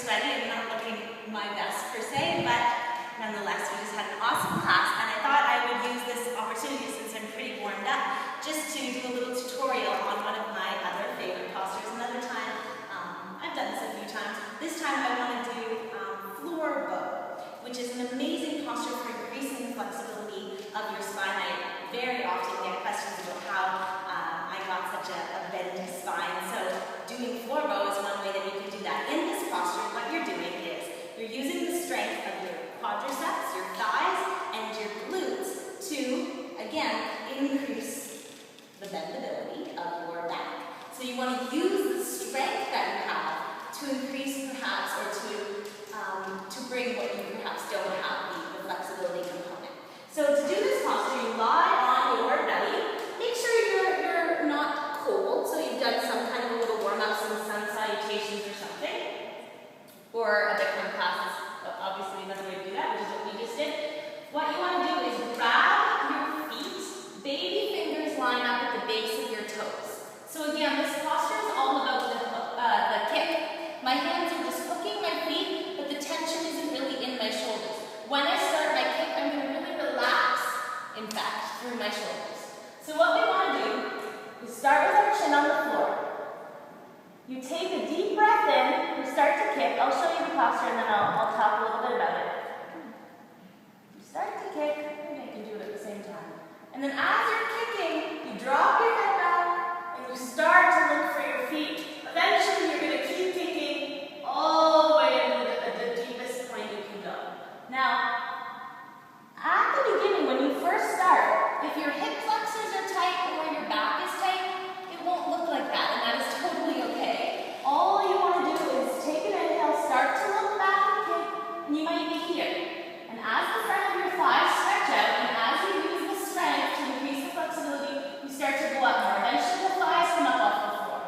sweaty and not looking my best per se, but nonetheless, we just had an awesome class, and I thought I would use this opportunity, since I'm pretty warmed up, just to do a little tutorial on one of my other favorite postures. Another time, I've done this a few times. This time I want to do floor bow, which is an amazing posture for increasing the flexibility of your spine. I very often get questions about how I got such a bendy spine. So doing floor bow is one way that you can do that. In this posture, what you're doing is you're using the strength of your quadriceps, your thighs, and your glutes to, again, increase the bendability of your back. So you want to use the strength that you have to increase perhaps, or to bring what you perhaps don't have, the flexibility component. So to do this posture, you lie on your belly. Make sure you're not cold, so you've done some kind of a little warm-up, some sun salutations or something. Or a different class is obviously another way to do that, which is what we just did. What you want to do is grab your feet, baby fingers line up at the base of your toes. So again, this posture is all about the kick. My hands are just hooking my feet, but the tension isn't really in my shoulders. When I start my kick, I'm going to really relax, in fact, through my shoulders. So what we want to do is start with our chin on the floor. You take a deep breath in, you start to kick. I'll show you the posture and then I'll talk a little bit about it. You start to kick, maybe I can do it at the same time. And then as you're kicking, you drop your head back and you start to look for your feet. Eventually you're going to keep kicking all the way into the deepest point you can go. Now, at the beginning, when you first start, if your hip flexors are tight or your back is tight, it won't look like that, and that is totally okay. All you want to do is take an inhale, start to look back and kick, and you might be here. And as the front of your thighs stretch out, and as you use the strength to increase the flexibility, you start to go up more. Eventually the thighs come up off the floor.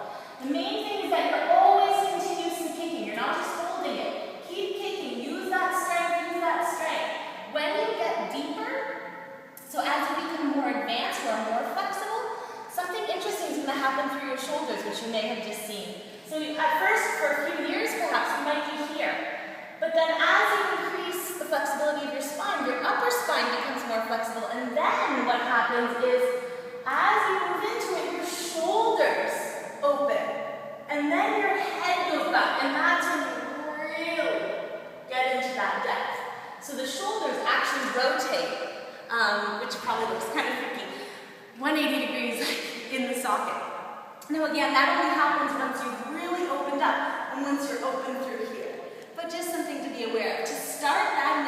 The main thing is that you're always continuously kicking. You're not just holding it. Keep kicking. Use that strength. Use that strength. When you get deeper, so as you become more advanced or more flexible, something interesting is going to happen through your shoulders, which you may have just seen. So at first, for a few years perhaps, you might be here. But then as you increase the flexibility of your spine, your upper spine becomes more flexible. And then what happens is, as you move into it, your shoulders open. And then your head goes back. And that's when you really get into that depth. So the shoulders actually rotate, which probably looks kind of freaky, 180 degrees in the socket. Now again, that only happens once you've really opened up and once you're open through here. But just something to be aware of. To start that